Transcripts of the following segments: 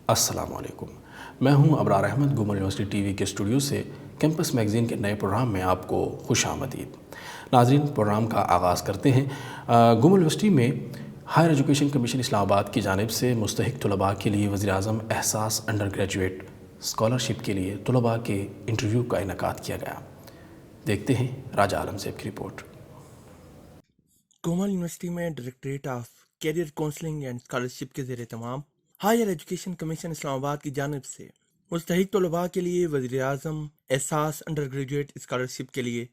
السلام علیکم، میں ہوں ابرار احمد گومل یونیورسٹی ٹی وی کے اسٹوڈیو سے کیمپس میگزین کے نئے پروگرام میں آپ کو خوش آمدید۔ ناظرین، پروگرام کا آغاز کرتے ہیں۔ گومل یونیورسٹی میں ہائر ایجوکیشن کمیشن اسلام آباد کی جانب سے مستحق طلباء کے لیے وزیر اعظم احساس انڈر گریجویٹ اسکالرشپ کے لیے طلباء کے انٹرویو کا انعقاد کیا گیا۔ دیکھتے ہیں راجہ عالم زیب کی رپورٹ۔ گومل یونیورسٹی میں directorate of career counselling and scholarship کے زیر اہتمام ہائر ایجوکیشن کمیشن اسلام آباد کی جانب سے مستحق طلباء کے لیے وزیر اعظم احساس انڈر گریجویٹ اسکالرشپ کے لیے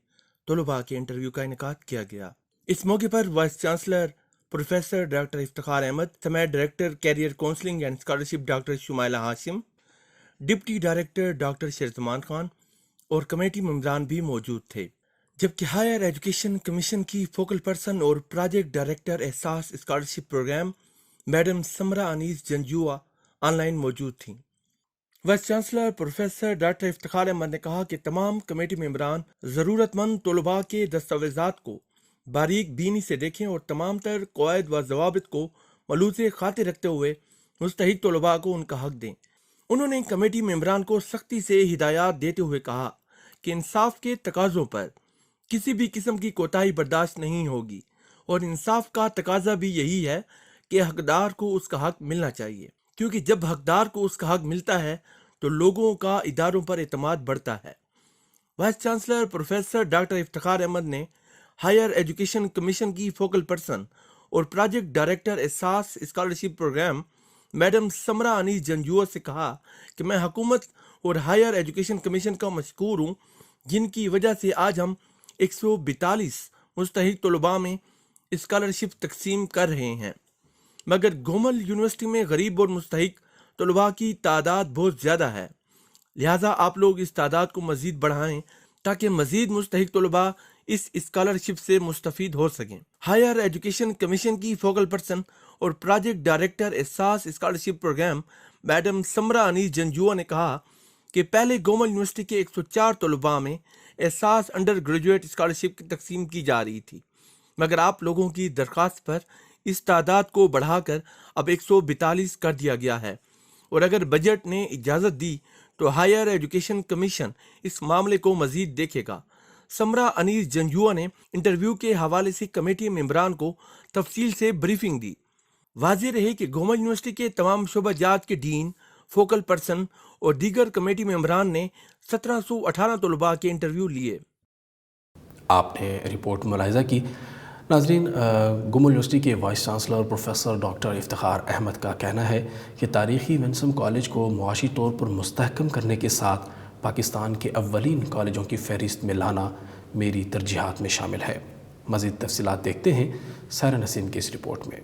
طلباء کے انٹرویو کا انعقاد کیا گیا۔ اس موقع پر vice chancellor professor doctor Iftikhar Ahmad, سمیت director career counselling and scholarship doctor Shumaila Hashim, deputy director doctor Sherzaman Khan اور کمیٹی ممبران بھی موجود تھے، جبکہ ہائر ایجوکیشن کمیشن کی فوکل پرسن اور project director Ehsaas scholarship programme madam سمرا انیس جنجوعہ آن لائن موجود تھیں۔ Vice chancellor professor doctor Iftikhar Ahmad نے کہا کہ تمام کمیٹی ممبران ضرورت مند طلباء کے دستاویزات کو باریک بینی سے دیکھیں اور تمام تر قواعد و ضوابط کو ملحوظ خاطر رکھتے ہوئے مستحق طلباء کو ان کا حق دیں۔ انہوں نے کمیٹی ممبران کو سختی سے ہدایات دیتے ہوئے کہا کہ انصاف کے تقاضوں پر کسی بھی قسم کی کوتاہی برداشت نہیں ہوگی، اور انصاف کا تقاضا بھی یہی ہے کہ حقدار کو اس کا حق ملنا چاہیے، کیونکہ جب حقدار کو اس کا حق ملتا ہے تو لوگوں کا اداروں پر اعتماد بڑھتا ہے۔ Vice chancellor professor doctor Iftikhar Ahmad نے ہائر ایجوکیشن کمیشن کی فوکل پرسن اور project director Ehsaas scholarship programme madam سمرا انیس جنجوعہ سے کہا کہ میں حکومت اور ہائر ایجوکیشن کمیشن کا مشکور ہوں، جن کی وجہ سے آج ہم 142 مستحق طلباء میں اسکالرشپ تقسیم کر رہے ہیں، مگر گومل یونیورسٹی میں غریب اور مستحق طلباء کی تعداد بہت زیادہ ہے، لہٰذا آپ لوگ اس تعداد کو مزید بڑھائیں تاکہ مزید مستحق طلباء اس اسکالرشپ سے مستفید ہو سکیں۔ ہائر ایجوکیشن کمیشن کی فوکل پرسن اور project director Ehsaas scholarship programme madam سمرا انیس جنجوعہ نے کہا کہ پہلے گومل یونیورسٹی کے 104 طلباء میں احساس انڈر گریجویٹ اسکالرشپ کی تقسیم کی جا رہی تھی، مگر آپ لوگوں کی درخواست پر اس تعداد کو بڑھا کر اب 142 کر دیا گیا ہے، اور اگر بجٹ نے اجازت دی تو ہائر ایجوکیشن کمیشن اس معاملے کو مزید دیکھے گا۔ سمرا انیس جنجوعہ نے انٹرویو کے حوالے سے کمیٹی ممبران کو تفصیل سے بریفنگ دی۔ واضح رہے کہ گومل یونیورسٹی کے تمام شعبہ جات کے ڈین، فوکل پرسن اور دیگر کمیٹی ممبران نے 1718 طلباء کے انٹرویو لیے۔ آپ نے رپورٹ ملاحظہ کی۔ ناظرین، گومل یونیورسٹی کے vice chancellor professor doctor Iftikhar Ahmad کا کہنا ہے کہ تاریخی ونسم کالج کو معاشی طور پر مستحکم کرنے کے ساتھ پاکستان کے اولین کالجوں کی فہرست میں لانا میری ترجیحات میں شامل ہے۔ مزید تفصیلات دیکھتے ہیں سائرہ نسیم کی اس رپورٹ میں۔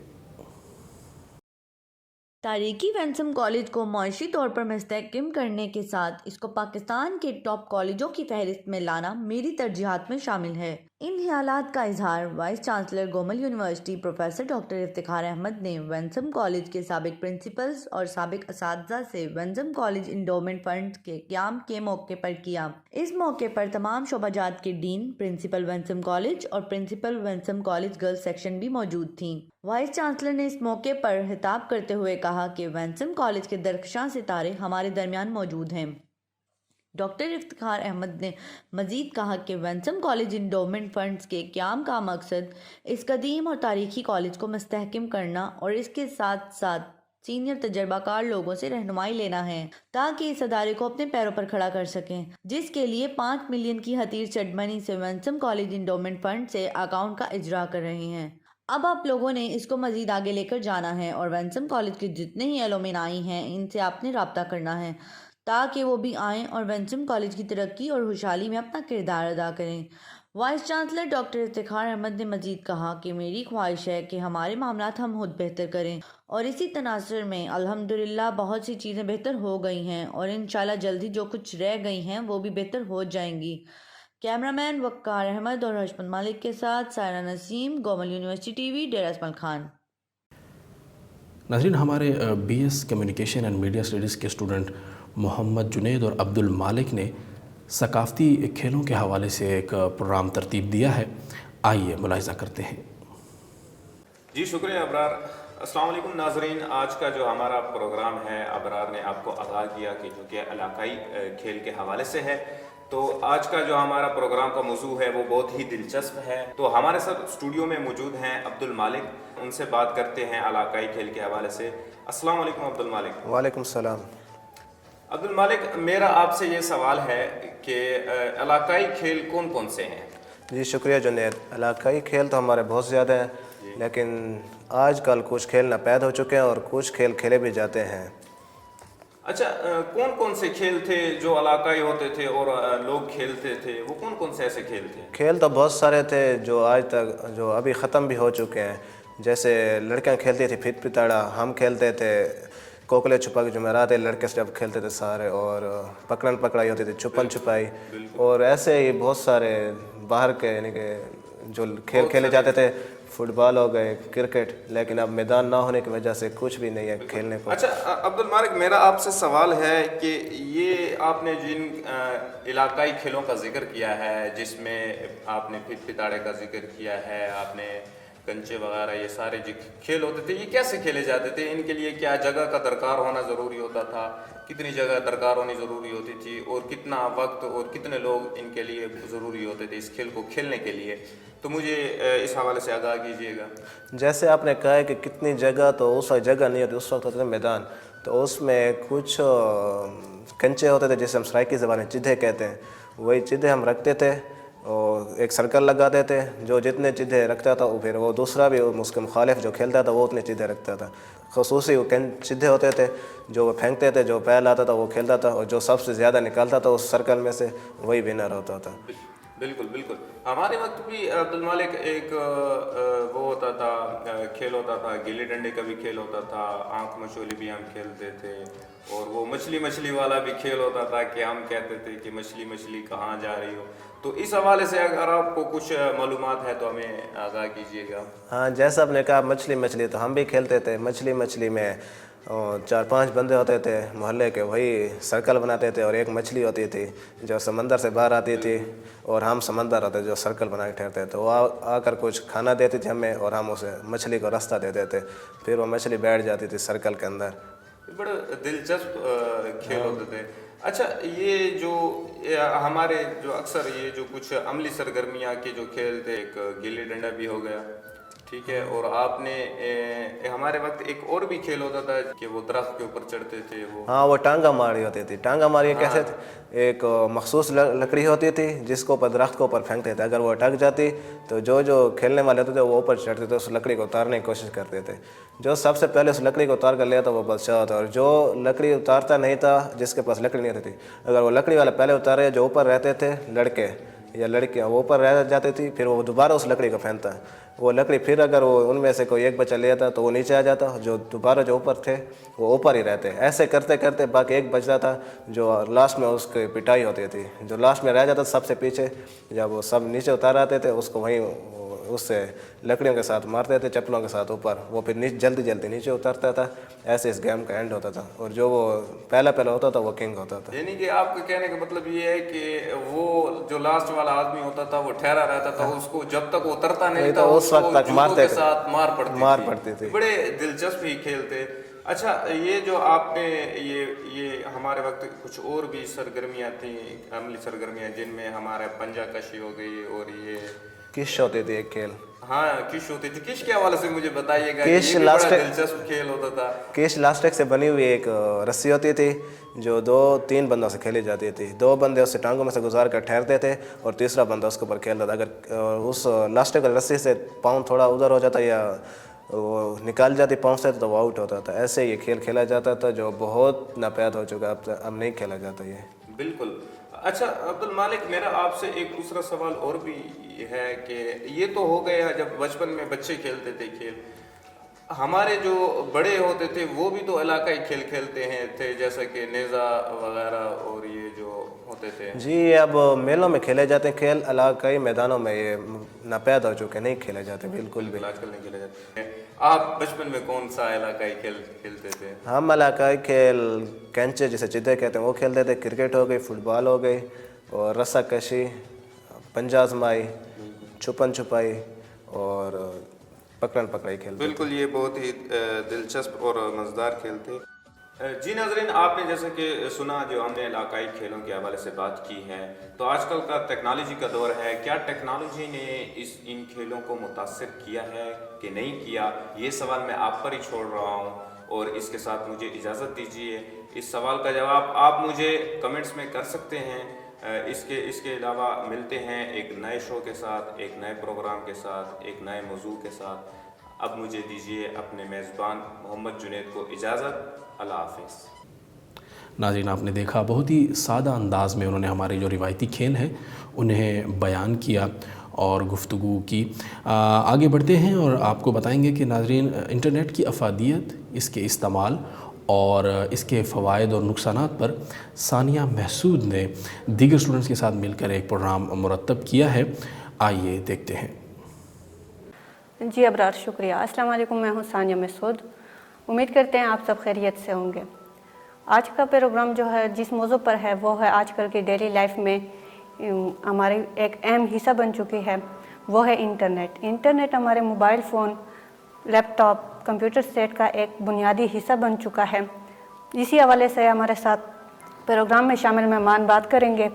تاریخی ونسم کالج کو معاشی طور پر مستحکم کرنے کے ساتھ اس کو پاکستان کے ٹاپ کالجوں کی فہرست میں لانا میری ترجیحات میں شامل ہے۔ ان خیالات کا اظہار vice chancellor Gomal university professor doctor Iftikhar Ahmad نے ونسم کالج کے سابق پرنسپلز اور سابق اساتذہ سے ونسم کالج انڈومنٹ فنڈ کے قیام کے موقع پر کیا۔ اس موقع پر تمام شعبہ جات کے ڈین، پرنسپل ونسم کالج اور پرنسپل ونسم کالج گرلز سیکشن بھی موجود تھیں۔ وائس چانسلر نے اس موقع پر خطاب کرتے ہوئے کہا کہ ونسم کالج کے درخشاں ستارے ہمارے درمیان موجود ہیں۔ ڈاکٹر افتخار احمد نے مزید کہا کہ ونسم کالج انڈومنٹ فنڈز کے قیام کا مقصد اس قدیم اور تاریخی کالج کو مستحکم کرنا اور اس کے ساتھ ساتھ سینئر تجربہ کار لوگوں سے رہنمائی لینا ہے تاکہ اس ادارے کو اپنے پیروں پر کھڑا کر سکیں، جس کے لیے 5 ملین کی حتیر چٹ منی سے ونسم کالج انڈومنٹ فنڈ سے اکاؤنٹ کا اجرا کر رہے ہیں۔ اب آپ لوگوں نے اس کو مزید آگے لے کر جانا ہے اور ونسم کالج کے جتنے ہی ایلومنائی ہیں ان سے آپ نے رابطہ کرنا ہے تاکہ وہ بھی آئیں اور ونسم کالج کی ترقی اور خوشحالی میں اپنا کردار ادا کریں۔ Vice chancellor doctor Iftikhar Ahmad نے مزید کہا کہ میری خواہش ہے کہ ہمارے معاملات ہم خود بہتر کریں، اور اسی تناظر میں الحمدللہ بہت سی چیزیں بہتر ہو گئی ہیں اور انشاءاللہ جلدی جو کچھ رہ گئی ہیں وہ بھی بہتر ہو جائیں گی۔ کیمرامین وقار احمد اور حشمت مالک کے ساتھ سائرہ نسیم، گومل یونیورسٹی ٹی وی، ڈیرہ اسماعیل خان۔ ناظرین، ہمارے B S communication and media studies کے اسٹوڈنٹ محمد جنید اور عبد المالک نے ثقافتی کھیلوں کے حوالے سے ایک پروگرام ترتیب دیا ہے، آئیے ملاحظہ کرتے ہیں۔ جی شکریہ ابرار۔ السلام علیکم ناظرین، آج کا جو ہمارا پروگرام ہے ابرار نے آپ کو آگاہ کیا کہ جو کہ علاقائی کھیل کے حوالے سے ہے. تو آج کا جو ہمارا پروگرام کا موضوع ہے وہ بہت ہی دلچسپ ہے. تو ہمارے ساتھ اسٹوڈیو میں موجود ہیں عبد المالک. ان سے بات کرتے ہیں علاقائی کھیل کے حوالے سے. السلام علیکم عبد المالک. وعلیکم السلام. عبد المالک، میرا آپ سے یہ سوال ہے کہ علاقائی کھیل کون کون سے ہیں؟ جی شکریہ جنید. علاقائی کھیل تو ہمارے بہت زیادہ ہیں، لیکن آج کل کچھ کھیل ناپید ہو چکے ہیں اور کچھ کھیل کھیلے بھی جاتے ہیں. اچھا، کون کون سے کھیل تھے جو علاقائی ہوتے تھے اور لوگ کھیلتے تھے؟ وہ کون کون سے ایسے کھیل تھے؟ کھیل تو بہت سارے تھے جو آج تک جو ابھی ختم بھی ہو چکے ہیں. جیسے لڑکیاں کھیلتی تھی پھت پتاڑا، ہم کھیلتے تھے کوکلے چھپا کے جمعرات، لڑکے سب کھیلتے تھے سارے، اور پکڑن پکڑائی ہوتی تھی، چھپن چھپائی، اور ایسے ہی بہت سارے باہر کے یعنی کہ جو کھیل کھیلے جاتے تھے. فٹ بال ہو گئے، کرکٹ، لیکن اب میدان نہ ہونے کی وجہ سے کچھ بھی نہیں ہے کھیلنے کو. اچھا عبد المالک، میرا آپ سے سوال ہے کہ یہ آپ نے جن علاقائی کھیلوں کا ذکر کیا ہے، جس میں آپ نے پھت پتاڑے کا ذکر کیا ہے، آپ نے کنچے وغیرہ، یہ سارے جو کھیل ہوتے تھے یہ کیسے کھیلے جاتے تھے؟ ان کے لیے کیا جگہ کا درکار ہونا ضروری ہوتا تھا؟ کتنی جگہ درکار ہونی ضروری ہوتی تھی؟ اور کتنا وقت اور کتنے لوگ ان کے لیے ضروری ہوتے تھے اس کھیل کو کھیلنے کے لیے؟ تو مجھے اس حوالے سے آگاہ کیجیے گا. جیسے آپ نے کہا ہے کہ کتنی جگہ، تو اس وقت جگہ نہیں ہوتی، اس وقت ہوتے تھے میدان. تو اس میں کچھ کنچے ہوتے تھے جسے ہم سرائکی زبان میں چدھے کہتے ہیں. وہی چدھے ہم رکھتے تھے اور ایک سرکل لگاتے تھے. جو جتنے چدھے رکھتا تھا وہ پھر وہ دوسرا بھی اس کے مخالف جو کھیلتا تھا وہ اتنے چدھے رکھتا تھا. خصوصی وہ چدھے ہوتے تھے جو وہ پھینکتے تھے، جو پیر لاتا تھا وہ کھیلتا تھا، اور جو سب سے زیادہ نکالتا تھا اس سرکل میں سے وہی ونر ہوتا تھا. بالکل بالکل. ہمارے وقت بھی عبد المالک ایک وہ ہوتا تھا، کھیل ہوتا تھا، گلی ڈنڈے کا بھی کھیل ہوتا تھا، آنکھ مچولی بھی ہم کھیلتے تھے، اور وہ مچھلی والا بھی کھیل ہوتا تھا کہ ہم کہتے تھے کہ مچھلی کہاں جا رہی ہو. تو اس حوالے سے اگر آپ کو کچھ معلومات ہے تو ہمیں آگاہ کیجیے گا. ہاں، جیسا آپ نے کہا مچھلی تو ہم بھی کھیلتے تھے. مچھلی میں 4-5 بندے ہوتے تھے محلے کے، وہی سرکل بناتے تھے، اور ایک مچھلی ہوتی تھی جو سمندر سے باہر آتی تھی، اور ہم سمندر ہوتے جو سرکل بنا کے ٹھہرتے تھے. وہ آ کر کچھ کھانا دیتی تھی ہمیں، اور ہم اسے مچھلی کو راستہ دیتے تھے، پھر وہ مچھلی بیٹھ جاتی تھی سرکل کے اندر. بڑے دلچسپ کھیل ہوتے تھے. اچھا، یہ جو ہمارے جو اکثر یہ جو کچھ عملی سرگرمیاں کے جو کھیل تھے، ایک گلی ڈنڈا بھی ہو گیا، ٹھیک ہے، اور آپ نے ہمارے وقت ایک اور بھی کھیل ہوتا تھا کہ وہ درخت کے اوپر چڑھتے تھے. وہ ٹانگا ماری ہوتی تھی. ٹانگا ماری کیسے تھے؟ ایک مخصوص لکڑی ہوتی تھی جس کو اوپر درخت کو اوپر پھینکتے تھے. اگر وہ اٹک جاتی تو جو کھیلنے والے ہوتے تھے وہ اوپر چڑھتے تھے، اس لکڑی کو اتارنے کی کوشش کرتے تھے. جو سب سے پہلے اس لکڑی کو اتار کر لیا تھا وہ بادشاہ ہوتا. اور جو لکڑی اتارتا نہیں تھا، جس کے پاس لکڑی نہیں ہوتی تھی، اگر وہ لکڑی والا پہلے اتارے، جو اوپر رہتے تھے لڑکے یا لڑکیاں وہ اوپر رہ جاتی تھی، پھر وہ دوبارہ اس لکڑی کو پھینکتا. وہ لکڑی پھر اگر وہ ان میں سے کوئی ایک بچہ لے آتا تو وہ نیچے آ جاتا، جو دوبارہ جو اوپر تھے وہ اوپر ہی رہتے. ایسے کرتے کرتے باقی ایک بچتا تھا جو لاسٹ میں اس کی پٹائی ہوتی تھی. جو لاسٹ میں رہ جاتا سب سے پیچھے، جب وہ سب نیچے اتار آتے تھے اس کو وہیں اس سے لکڑیوں کے ساتھ مارتے تھے، چپلوں کے ساتھ اوپر. وہ پھر جلدی نیچے اترتا تھا. ایسے اس گیم کا اینڈ ہوتا تھا، اور جو وہ پہلا ہوتا تھا وہ کنگ ہوتا تھا. یعنی کہ آپ کے کہنے کا مطلب یہ ہے کہ وہ جو لاسٹ والا آدمی ہوتا تھا وہ ٹھہرا رہتا تھا، اس کو جب تک وہ اترتا نہیں تھا اس وقت تک مارتے کے ساتھ مار پڑتی تھی. بڑے دلچسپ ہی کھیل تھے. اچھا، یہ جو آپ نے یہ ہمارے وقت کچھ اور بھی سرگرمیاں تھیں، عملی سرگرمیاں، جن میں ہمارا پنجہ کشی ہو گئی، اور یہ کش ہوتی تھی ایک کھیل. ہاں، کش ہوتی تھی. کش کے حوالے سے مجھے بتائیے گا. کش یہ بڑا دلچسپ کھیل ہوتا تھا. کش لاسٹک سے بنی ہوئی ایک رسی ہوتی تھی جو 2-3 بندوں سے کھیلی جاتی تھی. 2 بندے اس سے ٹانگوں میں سے گزار کر ٹھہرتے تھے، اور تیسرا بندہ اس کے اوپر کھیلتا تھا. اگر اس لاسٹک رسی سے پاؤں تھوڑا ادھر ہو جاتا یا وہ نکال جاتی پاؤں سے تو وہ آؤٹ ہوتا تھا. ایسے یہ کھیل کھیلا جاتا تھا جو بہت ناپید ہو چکا، اب نہیں کھیلا جاتا یہ. بالکل. اچھا عبد المالک، میرا آپ سے ایک دوسرا سوال اور بھی ہے کہ یہ تو ہو گیا جب بچپن میں بچے کھیلتے تھے کھیل. ہمارے جو بڑے ہوتے تھے وہ بھی تو علاقائی کھیل کھیلتے تھے، جیسا کہ نیزا وغیرہ اور یہ جو ہوتے تھے. جی، اب میلوں میں کھیلے جاتے ہیں کھیل، علاقائی میدانوں میں یہ ناپید ہو چکے، نہیں کھیلے جاتے بالکل بھی. آج کل نہیں کھیلے جاتے. آپ بچپن میں کون سا علاقائی کھیل کھیلتے تھے؟ ہم علاقائی کھیل کینچے جسے چدے کہتے ہیں وہ کھیلتے تھے. کرکٹ ہو گئی، فٹ بال ہو گئی، اور رسہ کشی، پنجہ آزمائی، چھپن چھپائی، اور पकड़न पकड़ाई खेलते थे। बिल्कुल, ये बहुत ही दिलचस्प और मज़ेदार खेल थे। जी नाज़रीन, आपने जैसे कि सुना, जो हमने इलाकाई खेलों के हवाले से बात की है, तो आजकल का टेक्नोलॉजी का दौर है। क्या टेक्नोलॉजी ने इन खेलों को मुतासिर किया है कि नहीं किया, ये सवाल मैं आप पर ही छोड़ रहा हूँ। और इसके साथ मुझे इजाज़त दीजिए। इस सवाल का जवाब आप मुझे कमेंट्स में कर सकते हैं। इसके अलावा मिलते हैं एक नए शो के साथ, एक नए प्रोग्राम के साथ, एक नए मौजू के साथ। अब मुझे दीजिए अपने मेज़बान मोहम्मद जुनैद को इजाज़त। अल्लाह हाफ़िज़। नाज़रीन, आपने देखा बहुत ही सादा अंदाज़ में उन्होंने हमारे जो रिवायती खेल हैं उन्हें बयान किया और गुफ्तगू की। आगे बढ़ते हैं और आपको बताएंगे कि नाज़रीन, इंटरनेट की अफादियत, इसके इस्तेमाल और इसके फ़वाइद और नुकसानात पर सानिया महसूद ने दीगर स्टूडेंट्स के साथ मिलकर एक प्रोग्राम मुरतब किया है। आइए देखते हैं। जी अबरार, शुक्रिया। अस्सलाम वालेकुम, मैं हूँ सानिया महसूद। उम्मीद करते हैं आप सब खैरियत से होंगे। आज का प्रोग्राम जो है, जिस मौजू पर है, वो है आजकल की डेली लाइफ में हमारी एक अहम हिस्सा बन चुकी है, वो है इंटरनेट। इंटरनेट हमारे mobile phone, laptop, computer set का एक बुनियादी हिस्सा बन चुका है। इसी हवाले से हमारे साथ प्रोग्राम में शामिल मेहमान बात करेंगे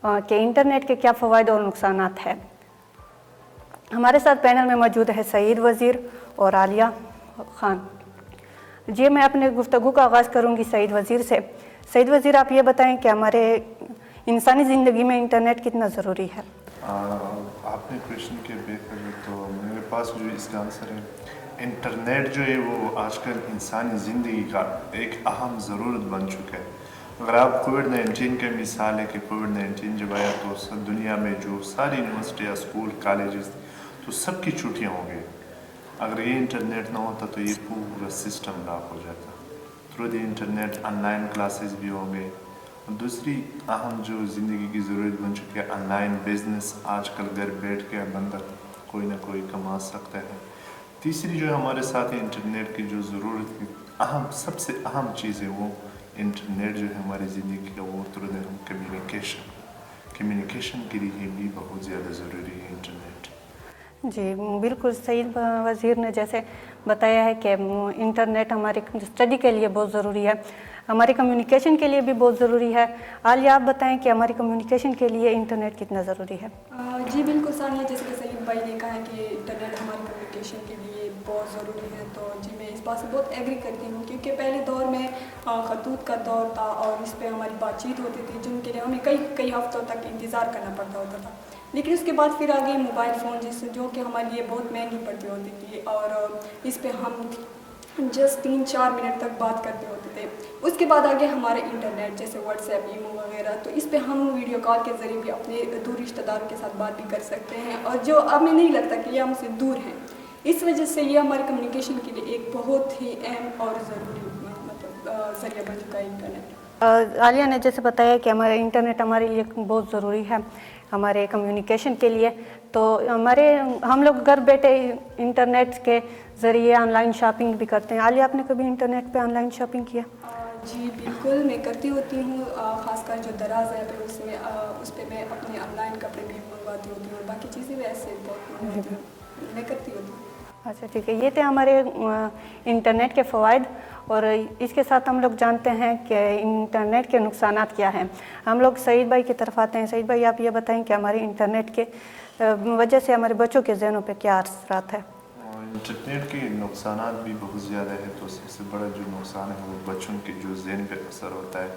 कि इंटरनेट के क्या फ़वाइद और नुकसानात हैं। हमारे साथ पैनल में मौजूद है सईद वज़ीर और आलिया ख़ान। जी, मैं अपने गुफ्तगू का आगाज़ करूँगी सईद वज़ीर से। सईद वज़ीर, आप ये बताएं कि हमारे इंसानी ज़िंदगी में इंटरनेट कितना ज़रूरी है? आपने क्वेश्चन के बेहतर, तो मेरे पास जो इसका आंसर है, इंटरनेट जो है वो आजकल इंसानी ज़िंदगी का एक अहम ज़रूरत बन चुका है। अगर आप कोविड-19 का मिसाल है कि कोविड-19 जब आया तो सब दुनिया में जो सारी यूनिवर्सिटियाँ, स्कूल, कॉलेजेस, तो सबकी छुट्टियाँ हो गई। अगर ये इंटरनेट ना होता तो ये पूरा सिस्टम लॉक हो जाता। Through the internet online classes भी हो गए। दूसरी अहम जो ज़िंदगी की ज़रूरत बन चुकी है, ऑनलाइन बिजनेस। आजकल घर बैठ के बंदा कोई ना कोई कमा सकता है। तीसरी जो हमारे साथ इंटरनेट की जो ज़रूरत है, सबसे अहम चीज़ है, वो इंटरनेट जो है हमारी ज़िंदगी का, वो थ्रू द कम्युनिकेशन के लिए भी बहुत ज़्यादा ज़रूरी है इंटरनेट। जी बिल्कुल, सईद वज़ीर ने जैसे बताया है कि इंटरनेट हमारे स्टडी के लिए बहुत ज़रूरी है, हमारे कम्युनिकेशन के लिए भी बहुत ज़रूरी है। आलिया, आप बताएं कि हमारी कम्युनिकेशन के लिए इंटरनेट कितना ज़रूरी है? जी बिल्कुल सानिया, जैसे कि सईद भाई ने कहा है कि इंटरनेट हमारी कम्युनिकेशन के लिए बहुत ज़रूरी है, तो जी मैं इस बात से बहुत एग्री करती हूँ। क्योंकि पहले दौर में खतूत का दौर था और इस पर हमारी बातचीत होती थी, जिनके लिए हमें कई हफ्तों तक इंतज़ार करना पड़ता होता था। लेकिन उसके बाद फिर आ गई मोबाइल फ़ोन, जो कि हमारे लिए बहुत महंगी पड़ती होती थी और इस पे हम जस्ट 3-4 मिनट तक बात करते होते थे। उसके बाद आ गया हमारे इंटरनेट, जैसे व्हाट्सएप, ईमो वगैरह, तो इस पे हम वीडियो कॉल के ज़रिए भी अपने दूर रिश्तेदारों के साथ बात भी कर सकते हैं, और जो हमें नहीं लगता कि ये हमसे दूर हैं। इस वजह से ये हमारे कम्युनिकेशन के लिए एक बहुत ही अहम और ज़रूरी ज़रिया बन चुका है इंटरनेट। आलिया ने जैसे बताया कि हमारा इंटरनेट हमारे लिए बहुत ज़रूरी है हमारे कम्युनिकेशन के लिए, तो हम लोग घर बैठे इंटरनेट के ज़रिए ऑनलाइन शॉपिंग भी करते हैं। आलिया, आपने कभी इंटरनेट पे ऑनलाइन शॉपिंग किया? जी बिल्कुल, मैं करती होती हूँ। ख़ासकर जो दराज है फिर उस पर मैं अपने ऑनलाइन कपड़े भी मंगवाती होती हूँ, बाकी चीज़ें भी ऐसे बहुत मंगवाती हूँ, मैं करती होती हूँ। अच्छा ठीक है, ये थे हमारे इंटरनेट के फ़वाइद, और इसके साथ हम लोग जानते हैं कि इंटरनेट के नुकसानात क्या हैं। हम लोग सईद भाई की तरफ आते हैं। सईद भाई, आप ये बताएं कि हमारे इंटरनेट के वजह से हमारे बच्चों के ज़हनों पे क्या असरात है? इंटरनेट के नुकसानात भी बहुत ज़्यादा है, तो सबसे बड़ा जो नुकसान है वो बच्चों के जो ज़हन पे असर होता है।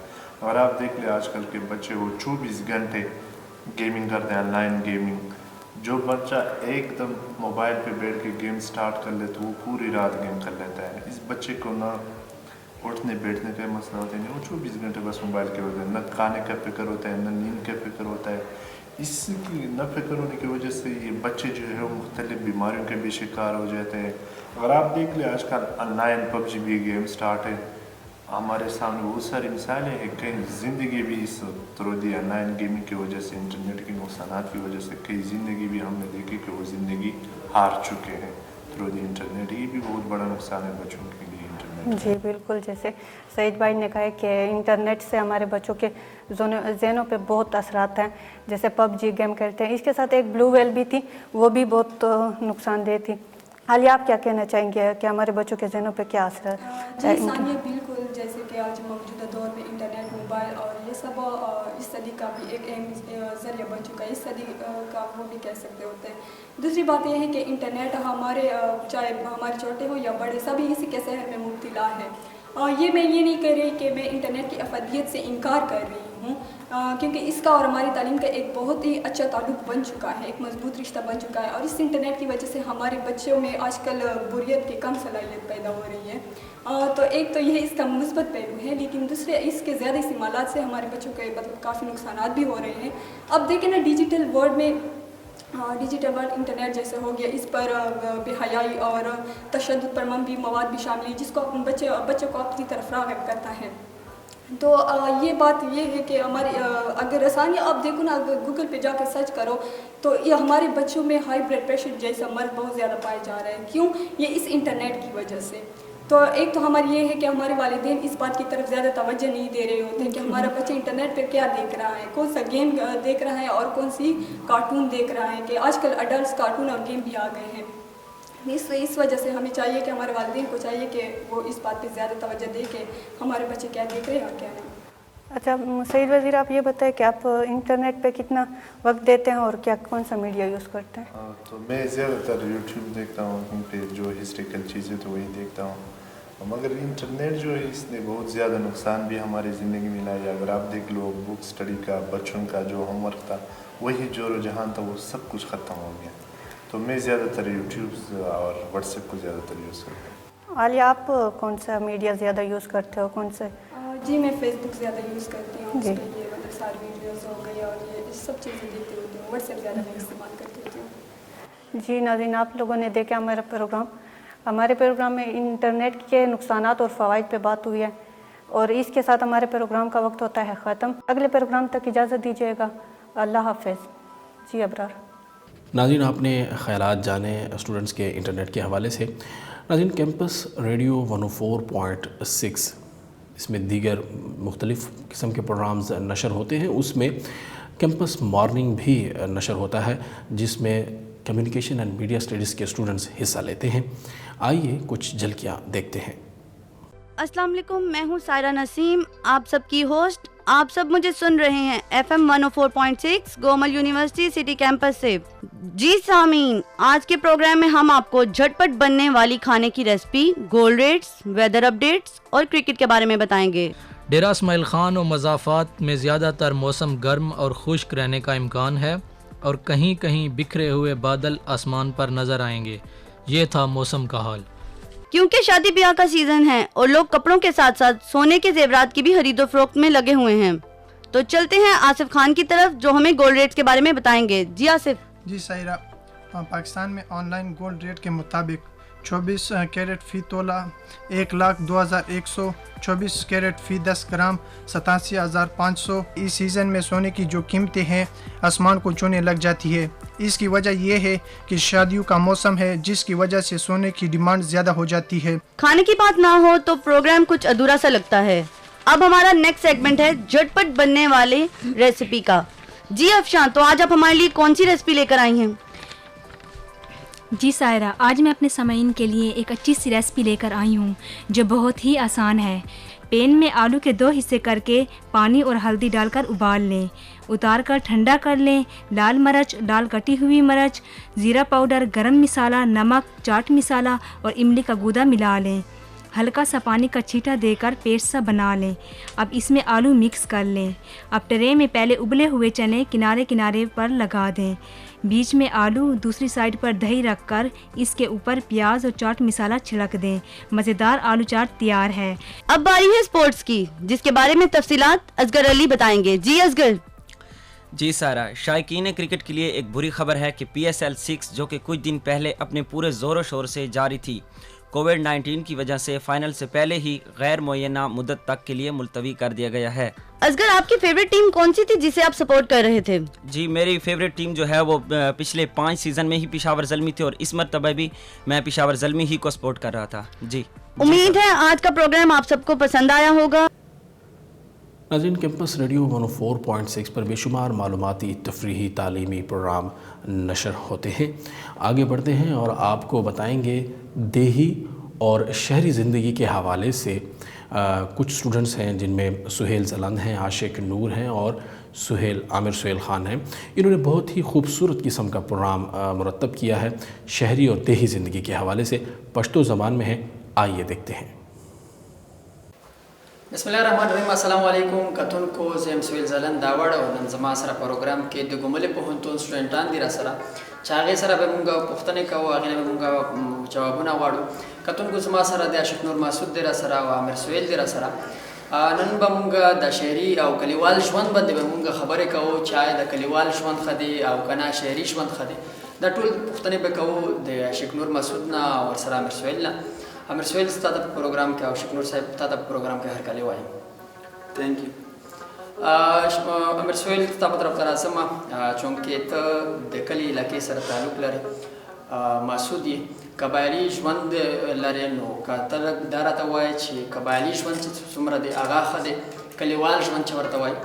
और आप देख लें आजकल के बच्चे वो 24 घंटे गेमिंग करते हैं, ऑनलाइन गेमिंग। जो बच्चा एकदम मोबाइल पे बैठ के गेम स्टार्ट कर ले तो वो पूरी रात गेम कर लेता है। इस बच्चे को ना उठने बैठने का मसला होता है, वो 24 घंटे बस मोबाइल के होते हैं, न खाने का फिक्र होता है, न नींद का फिक्र होता है। इसकी न फिक्र होने की वजह से ये बच्चे जो है वो मुख्तलिफ बीमारियों के भी शिकार हो जाते हैं। अगर आप देख लें आजकल ऑनलाइन PUBG भी गेम स्टार्ट है, हमारे सामने बहुत सारी मिसालें हैं। कई ज़िंदगी भी इस थ्रू ऑनलाइन गेमिंग की वजह से, इंटरनेट के नुकसानात की वजह से कई ज़िंदगी भी हमने देखी कि वो ज़िंदगी हार चुके हैं थ्रू इंटरनेट। ये भी बहुत बड़ा नुकसान है बच्चों के लिए इंटरनेट। जी बिल्कुल, जैसे सईद भाई ने कहा कि इंटरनेट से हमारे बच्चों के ज़हनों पे बहुत असरात हैं, जैसे PUBG गेम खेलते हैं। इसके साथ एक ब्लू व्हेल भी थी, वो भी बहुत नुकसानदेह थी। हालिया आप क्या कहना चाहेंगे कि हमारे बच्चों के ज़हनों पे क्या असर जी है सानिया, बिल्कुल जैसे कि आज मौजूदा दौर में इंटरनेट, मोबाइल और ये सब इस सदी का भी एक अहम ज़रिया बन चुका है, इस सदी का वो भी कह सकते होते हैं। दूसरी बात यह है कि इंटरनेट हमारे चाहे हमारे छोटे हो या बड़े, सभी इसी के शहर में मुब्तला है। ये मैं ये नहीं कह रही कि मैं इंटरनेट की अफादियत से इनकार कर रही हूँ, क्योंकि इसका और हमारी तालीम का एक बहुत ही अच्छा ताल्लुक़ बन चुका है, एक मजबूत रिश्ता बन चुका है। और इस इंटरनेट की वजह से हमारे बच्चों में आजकल बुरियत की कम सलाहियत पैदा हो रही है। तो एक तो यह इसका मुस्बत पहलू है, लेकिन दूसरे इसके ज़्यादा इस्तेमाल से हमारे बच्चों के मतलब काफ़ी नुकसानात भी हो रहे हैं। अब देखें ना, डिजिटल वर्ल्ड इंटरनेट जैसे हो गया, इस पर बेहयाई और तशद्दुद पर मबनी मवाद भी शामिल है, जिसको बच्चों को अपनी तरफ राग़िब करता है। तो ये बात ये है कि हमारी अगर आसानी आप देखो ना, अगर गूगल पे जाकर सर्च करो तो ये हमारे बच्चों में हाई ब्लड प्रेशर जैसा मर्ज़ बहुत ज़्यादा पाया जा रहा है। क्यों? ये इस इंटरनेट की वजह से। तो एक तो हमारी ये है कि हमारे वालिदैन इस बात की तरफ ज़्यादा तवज्जो नहीं दे रहे होते कि हमारा बच्चा इंटरनेट पे क्या देख रहा है, कौन सा गेम देख रहा है और कौन सी कार्टून देख रहा है, कि आजकल अडल्ट कार्टून और गेम भी आ गए हैं। इस वजह से हमें चाहिए कि हमारे वालिदैन को चाहिए कि वो इस बात पे ज़्यादा तवज्जो दे कि हमारे बच्चे क्या देख रहे हैं और क्या नहीं। अच्छा सईद वज़ीर, आप ये बताएं कि आप इंटरनेट पे कितना वक्त देते हैं और क्या कौन सा मीडिया यूज़ करते हैं? तो मैं ज़्यादातर यूट्यूब देखता हूँ, क्योंकि जो हिस्ट्रिकल चीज़ें तो वही देखता हूँ। मगर इंटरनेट जो है इसने बहुत ज़्यादा नुकसान भी हमारी ज़िंदगी में लाया। अगर आप देख लो, बुक स्टडी का बच्चों का जो होमवर्क था, वही जोरो जहान था, वो सब कुछ ख़त्म हो गया। तो मैं ज़्यादातर यूट्यूब और व्हाट्सएप को ज़्यादातर यूज़ करता हूँ। आलिया, आप कौन सा मीडिया ज़्यादा यूज़ करते हो, कौन से? जी मैं फेसबुक ज़्यादा यूज़ करती हूँ, उसके ये मतलब सारी वीडियोज़ हो गई और ये सब चीज़ें देखती होती हूँ। व्हाट्सएप ज़्यादा मैं इस्तेमाल करती होती हूँ। जी नाज़रीन, आप लोगों ने देखा हमारे प्रोग्राम में इंटरनेट के नुकसानात और फ़वाइद पे बात हुई है, और इसके साथ हमारे प्रोग्राम का वक्त होता है ख़त्म। अगले प्रोग्राम तक इजाज़त दीजिएगा। अल्लाह हाफ़िज़। जी अबरार। नाज़रीन, आपने ख़यालात जाने स्टूडेंट्स के इंटरनेट के हवाले से। नाज़रीन, कैंपस रेडियो 104.6 इसमें दीगर मुख्तलिफ़ किस्म के प्रोग्राम्स नशर होते हैं। उसमें कैंपस मॉर्निंग भी नशर होता है, जिसमें कम्युनिकेशन एंड मीडिया स्टडीज़ के स्टूडेंट्स हिस्सा लेते हैं। आइए कुछ झलकियाँ देखते हैं। अस्सलाम वालेकुम, मैं हूँ सायरा नसीम, आप सबकी होस्ट। आप सब मुझे सुन रहे हैं FM 104.6 Gomal university city campus से। जी सामीन, आज के प्रोग्राम में हम आपको झटपट बनने वाली खाने की recipe, gold rates, weather updates और क्रिकेट के बारे में बताएंगे। डेरा इस्माइल खान और मज़ाफ़ात में ज़्यादातर मौसम गर्म और खुश्क रहने का इम्कान है, और कहीं कहीं बिखरे हुए बादल आसमान पर नज़र आएंगे। ये था मौसम का हाल। क्योंकि शादी ब्याह का सीजन है और लोग कपड़ों के साथ साथ सोने के जेवरात की भी खरीदो फरोख्त में लगे हुए हैं, तो चलते हैं आसिफ खान की तरफ, जो हमें गोल्ड रेट के बारे में बताएंगे। जी आसिफ। जी सायरा, पाकिस्तान में ऑनलाइन गोल्ड रेट के मुताबिक 24 कैरेट फ़ी तोला 1,02,100, 24 कैरेट फ़ी 10 ग्राम 87,500। इस सीज़न में सोने की जो कीमतें हैं आसमान को छूने लग जाती है। इसकी वजह यह है कि शादियों का मौसम है, जिसकी वजह से सोने की डिमांड ज़्यादा हो जाती है। खाने की बात ना हो तो प्रोग्राम कुछ अधूरा सा लगता है। अब हमारा नेक्स्ट सेगमेंट है झटपट बनने वाले रेसिपी का। जी अफशान, तो आज आप हमारे लिए कौन सी रेसिपी लेकर आई हैं? जी सायरा, आज मैं अपने सामीन के लिए एक अच्छी सी रेसिपी लेकर आई हूँ जो बहुत ही आसान है। पैन में आलू के 2 हिस्से करके पानी और हल्दी डालकर उबाल लें, उतार कर ठंडा कर लें। लाल मिर्च, लाल कटी हुई मिर्च, ज़ीरा पाउडर, गरम मसाला, नमक, चाट मसाला और इमली का गूदा मिला लें। हल्का सा पानी का छींटा देकर पेस्ट सा बना लें। अब इसमें आलू मिक्स कर लें। अब ट्रे में पहले उबले हुए चने किनारे किनारे पर लगा दें। बीच में आलू, दूसरी साइड पर दही रखकर इसके ऊपर प्याज और चाट मसाला छिड़क दें। मज़ेदार आलू चाट तैयार है। अब बारी है स्पोर्ट्स की, जिसके बारे में तफसीलात असगर अली बताएंगे। जी असगर। जी सारा, शायकीन क्रिकेट के लिए एक बुरी खबर है कि PSL 6 जो कि कुछ दिन पहले अपने पूरे ज़ोरों शोर से जारी थी, कोविड-19 की वजह से फाइनल से पहले ही गैर मुय्यना मुद्दत तक के लिए मुलतवी कर दिया गया है। असगर, आपकी फेवरेट टीम कौन सी थी जिसे आप सपोर्ट कर रहे थे? जी, मेरी फेवरेट टीम जो है वो पिछले 5 सीज़न में ही पेशावर ज़ल्मी थी, और इस मरतबा भी मैं पेशावर ज़ल्मी ही को सपोर्ट कर रहा था। जी, उम्मीद है आज का प्रोग्राम आप सबको पसंद आया होगा। नाज़रीन, कैंपस रेडियो 104.6 पर बेशुमार मालूमाती, तफरीही, तालीमी प्रोग्राम नशर होते हैं। आगे बढ़ते हैं और आपको बताएंगे देही और शहरी ज़िंदगी के हवाले से कुछ स्टूडेंट्स हैं जिनमें सुहेल ज़लान हैं, आशिक नूर हैं और आमिर सुहेल ख़ान हैं। इन्होंने बहुत ही खूबसूरत किस्म का प्रोग्राम मुरतब किया है शहरी और देही ज़िंदगी के हवाले से, पश्तो ज़बान में है। आइए देखते हैं। बिस्मिल्लाहिर्रहमानिर्रहीम, अस्सलाम वालेकुम। कतुन को ज़ेम सुहेल ज़लान दावड़ और नंजमा सरा प्रोग्राम के दो गुमले पोहंतोन स्टूडेंटान दिरा सरा चागे सरा बे मुंगा पुख्तने का वो आगे बे मुंगा जवाबुना वाड़ो कतुन को ज़मा सरा दे आशिक नूर मासूद दिरा सरा व आमिर सुहेल दिरा सरा नन बमुंगा द शहरी और कलीवाल शवंद बंदे बमुंगा खबरें कहो चाहे द कलीवाल शवंद खदे और कना शहरी शवंद खदे द टूल पुख्तने पे कहो दे आशिक नूर मासूद ना और सरा आमिर सुहेल ना आमिर सुहेल स्टार्ट प्रोग्राम के आशिक नूर साहब स्टार्ट प्रोग्राम के हर कली वाई। Thank you. Aamir Sohail start तरफ तरह समा चूँकि तो देखली इलाके सर ताल्लुक लरे मासूदी कबायली जवंद लरे नो का तरक दारा तवाय ची कबायली जवंद सुमरा दे आगा खदे कलीवाल जवंद चवर तवाय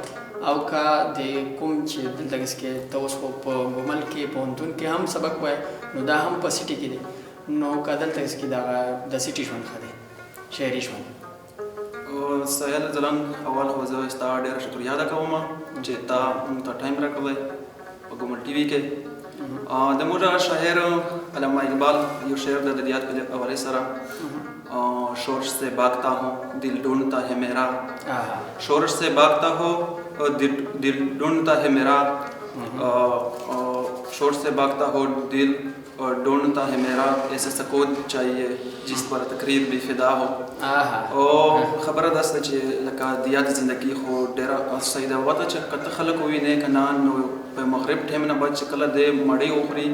आउ का दे कुम ची दिल तक इसके तो उसको गुमल के पोंतुन के हम सबक वाय नुदा हम पसिटी की दे नो का दिल तक इसकी दागा द सिटी जवंद खदे शहरी जवंद सुहेल ज़लान अवल हो जो स्टार डेर शुक्रिया अदा करूँगा जेता मुझे टाइम रख ले गुमल टीवी के दमुरा शहर अल्लामा इकबाल यो शेर ददियात के हवाले सरा शोर से भागता हूँ दिल ढूंढता है मेरा, शोर से भागता हो दिल ढूंढता है मेरा, शोर से भागता हो दिल ढूंढता है मेरा, ऐसे सकूत चाहिए जिस पर तकरीर भी फिदा हो। और खबर दस्त चे लका दियात ज़िंदगी हो डेरा सईदा वता चे कत खलक हुई ने कनान नो पे मगरिब ठेमना बच कला दे मड़ी ओखरी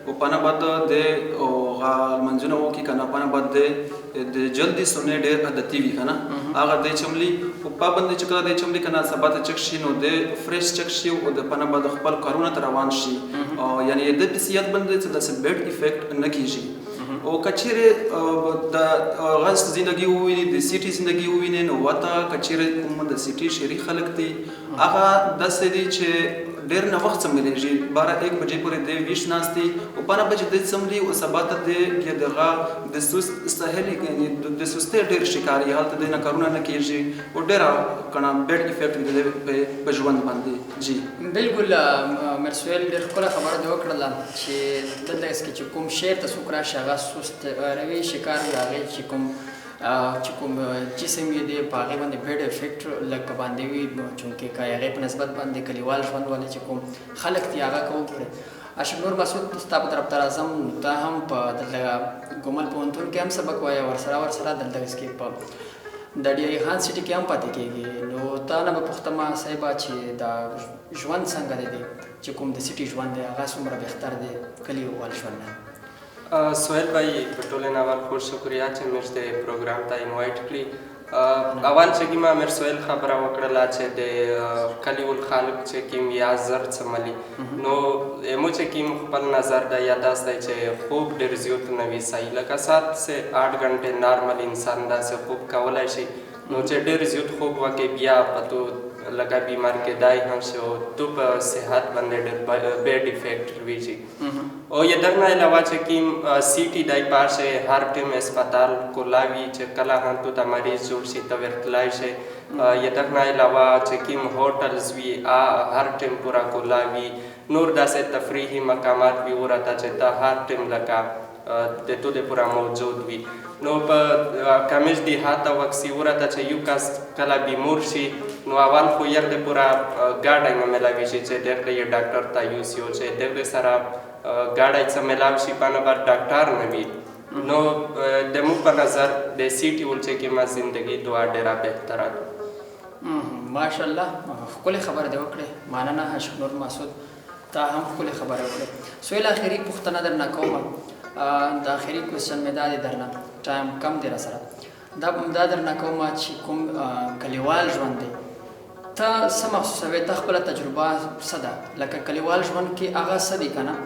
वो पाना बद दे गाल मंजुना वो की कना पाना बद दे जल्दी सुने डेर अदती भी कना आगर दे चमली वो पाबंद चकला दे चमली कना सबत चक्शी नो दे फ्रेश चक्शी वो दे पाना बद खपल करुणा तरवान शी यानी दे बिसियत बंदे से दस बेड इफेक्ट न कीजिए और कचरे द जिंदगी हुई द सिटी जिंदगी हुई ने वता कचरे द सिटी शहरी खलक थी आगा 10 से दी छे डेर न वक्त समले जी 12-1 बजे पूरे दे विश नास्ती और 5 बजे दे समली और सबात दे ये दगा द सुस्त सहेली द सुस्ते डेर शिकारी हालत दे न करुणा न कीजिए और डेरा कना बेड इफेक्ट दे पे बजवन बंदी जी बिल्कुल मेरे सुहेल डेर कोला खबर दो करला छे दल इसके चुकुम शेर तसुकरा शगा सुस्त रवि शिकार लागे चिकुम जिसम ये दे पागे बंदे बेड इफेक्ट लग बांधे हुई चूँकि का यागे पर नस्बत बंदे कलीवाल फन वाले चिकुम खलक त्यागा को पूरे आशिक नूर मासूद स्ताप तरफ तराजम ताहम प दलगा गुमल पोंतुन के हम सबक वाया वर्सरा दल तक इसके प दडिया खान सिटी के हम पाते केगी नो ताना बपुख्तमा साहिबा छे दा जवन संग दे चिकुम द सिटी जवन दे आगा सुमरा बेख्तर दे कलीवाल जवन सुहेल भाई बटोले नावाल खुश शुक्रिया चे मेरे प्रोग्राम ता इनवाइट करी अवाल चेगी मा मेरे सुहेल खबरा वकड़ला चे दे कलीउल खालक चे किम याजर चमली नो एमो चे किम खपल नजर दा यादास दा चे खूब डेर जियोत नवी साई लका 7 से 8 घंटे नॉर्मल इंसान दा से खूब कावला शी नो चे डेर जियोत खूब वाके बिया पतो लगा बीमार के दाई हम से तुब सेहत बंदे बेड इफेक्ट वीजी और ये दरना अलावा चे किम सीटी दाई पार से हर टीम अस्पताल को लावी चे कला हम तो मरीज जोड़ सी तवेर लाई से ये दरना अलावा चे किम होटल्स भी हर टीम पूरा को लावी नूर दा से तफरीही मकामात भी हो रहा था चे हर टीम लगा ते तो दे पूरा मौजूद भी नो पर कमिज दी हाथ वक्सी हो रहा था चे युकास कला भी मूर्शी नो अवाल को यार दे पूरा गार्ड में मिलावी चे देख ले ये डॉक्टर ता यूसियो चे देख ले सारा गार्ड ऐसा मिलावी पाना बार डॉक्टर ने भी नो डेमो पर नजर दे सिटी उलचे की मां जिंदगी दुआ डेरा बेहतर आ माशाल्लाह कुल खबर दे वकड़े माना ना आशिक नूर मासूद ता हम कुल खबर वकड़े सुहेल आखिरी पुख्तना दर ना कोमा द आखिरी क्वेश्चन में दादी दरना टाइम कम दे रहा दा दर ना कोमा चिकुम कलीवाल जवन दे ता समा सवे तखबल तजुर्बा सदा लका कलीवाल जवन की आगा सदी कना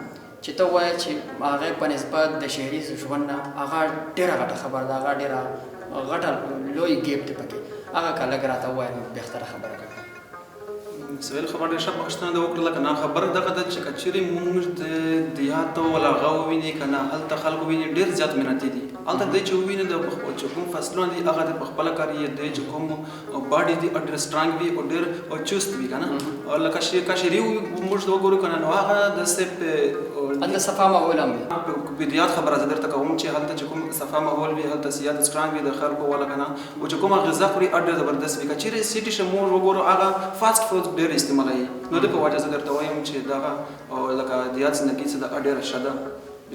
चितो वाय छि आगे पनिस्बत द शहरी जवन ना आगा डेरा गटा खबर दा आगा डेरा गटा लोई गेप ते पके هغه که لږ راته ووایې نو بهتره خبره ده. سویل خبر ډېر ښه پوښتنه دې وکړله که نه خبره دغه ده چې که چېرې مونږ د دیهاتو ولا هغه وویني که نه هلته خلک وویني ډېر زیات محنتي دي. هلته دی چې وویني د چې کوم فصلونه دي هغه د پخپله کاري دی چې کوم باډي دي ډېر سټرانګ وي او ډېر چست وي که نه. او لکه کاشري موږ وګورو که نه نو هغه داسې هلته صفا ماحول هم وي. بدیات خبره زه درته کوم چې هلته چې کوم صفا ماحول وي هلته زیات سټرانګ وي د خلکو ولا که نه او چې کومه غذا خوري ډېر زبردست وي. که چېرې سیټي شه موږ وګورو هغه فاسټ فود ډېر استعمالوي نو د په وجه زه درته وایم چې دغه لکه دیات زندګي څه ده ډېره ښه ده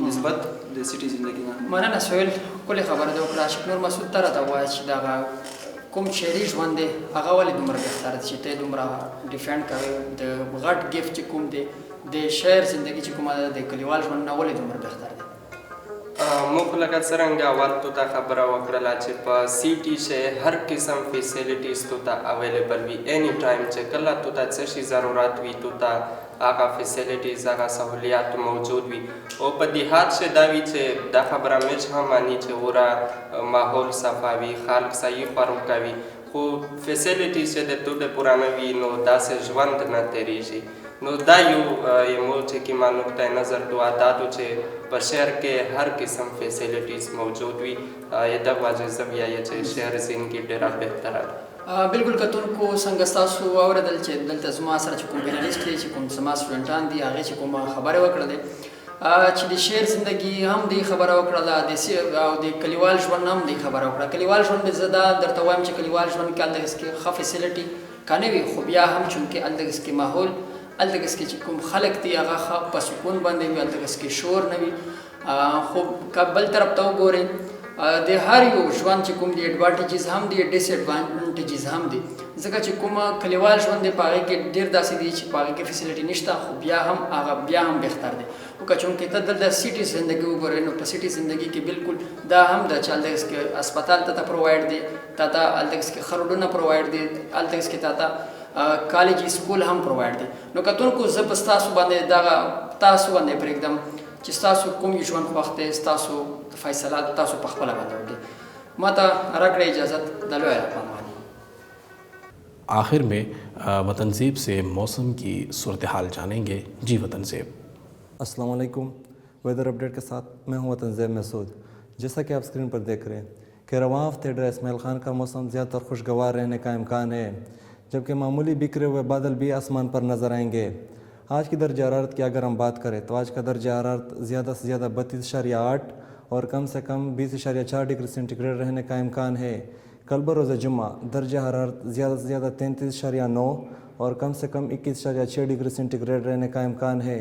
نسبت د سیټي زندګي نه. مننه سهیل، ښکلې خبره دې وکړه. عاشق نور مسعود ته راته ووایه چې دغه کوم شعري ژوند دی هغه ولې دومره بهتره دی چې ته یې دومره ډیفینډ کوې؟ د غټ ګیفټ چې کوم دی د شعر زندګي چې کومه ده د کلیوال ژوند نه ولې دومره بهتر دی؟ موږ لکه څرنګه اول تو ته خبره وکړله چې په سی ټي شی هر قسم فیسیلیټیز تو ته اویلیبل وي اینی ټایم چې کله تو ته څه شي ضرورت وي تو ته هغه فیسیلیټیز هغه سهولیات موجود وي. او په دیهات شی دا وي چې دا خبره مې هم مانی چې ورا ماحول صفا وي خلک صحیح خوراک کوي خو فیسیلیټیز چې د تو د پورانه وي نو داسې ژوند نه تېرېږي. نو دا یو چې کومه نقطه نظر دوا دا چې په شهر کې هر قسم فیسیلیټیز موجود وي دغه وجه زه وایي چې شهر زندګي ډېره بهتره ده. بالکل کتونکو څنګه ستاسو واورېدل چې دلته زما سره چې کوم پینالیسټ دی چې کوم زما سټوډنټان دي هغې چې کومه خبرې وکړلې چې د شعر زندګي هم دی خبره وکړله او د کلیوال ژوند هم دی خبره وکړه. کلیوال ژوند زه دا درته وایم چې کلیوال ژوند کې هلته کې ښه فیسیلیټي که نه وي خو بیا هم چونکې هلته کې ماحول هلته کې چې کوم خلک دي هغه ښه په سکون باندې وي هلته کې شور نه وي. خو که بل طرف ته وګورئ د هر یو ژوند چې کوم دی ایډوانټیجز هم دي ډیس ایډوانټیجز هم دي ځکه چې کومه کلیوال ژوند دی په هغې کې ډېر داسې دي چې په هغې کې فیسیلیټي نشته خو بیا هم هغه بیا هم بهتر دی. خو که چونکې ته دلته سیټي زندګي وګورئ نو په سیټي زندګي کې بالکل دا هم ده چې هلته کې اسپتال ته پرووایډ دی تا ته هلته کې ښه روډونه پرووایډ دي هلته کې تا ته کالج اسکول هم پرووایډ دی. نو کتونکو زه په ستاسو باندې دغه تاسو باندې پرېږدم چې ستاسو کوم ژوند خوښ دی ستاسو فیصلات تاسو په خپله باندې وکړئ. ما ته راکړئ اجازت د لوی رحمان. آخر میں وطن زیب سے موسم کی صورتحال جانیں گے. جی وطن زیب. السلام علیکم. ویدر اپڈیٹ کے ساتھ میں ہوں وطن زیب مسعود. جیسا کہ آپ اسکرین پر دیکھ رہے ہیں کہ رواں ہفتے ڈر اسماعیل خان کا موسم زیادہ تر خوشگوار رہنے کا امکان ہے جبکہ معمولی بکھرے ہوئے بادل بھی آسمان پر نظر آئیں گے. آج کی درجہ حرارت کی اگر ہم بات کریں تو آج کا درجہ حرارت زیادہ سے زیادہ 32.8 اور کم سے کم 20.4 ڈگری سینٹی گریڈ رہنے کا امکان ہے. کل بروز جمعہ درجہ حرارت زیادہ سے زیادہ 33.9 اور کم سے کم 21.6 ڈگری سینٹی گریڈ رہنے کا امکان ہے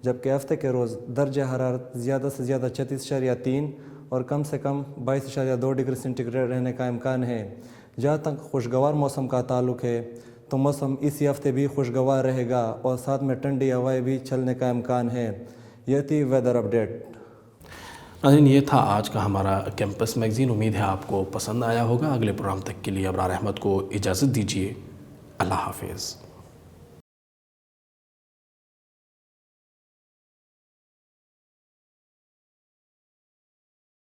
جبکہ ہفتے کے روز درجہ حرارت زیادہ سے زیادہ 36.3 اور کم سے کم 22.2 ڈگری سینٹی گریڈ رہنے کا امکان ہے. جہاں تک خوشگوار موسم کا تعلق ہے تو موسم اسی ہفتے بھی خوشگوار رہے گا اور ساتھ میں ٹھنڈی ہوائیں بھی چلنے کا امکان ہے. یہ تھی ویدر اپڈیٹ. ناظرین یہ تھا آج کا ہمارا کیمپس میگزین. امید ہے آپ کو پسند آیا ہوگا. اگلے پروگرام تک کے لیے ابرار احمد کو اجازت دیجیے. اللہ حافظ.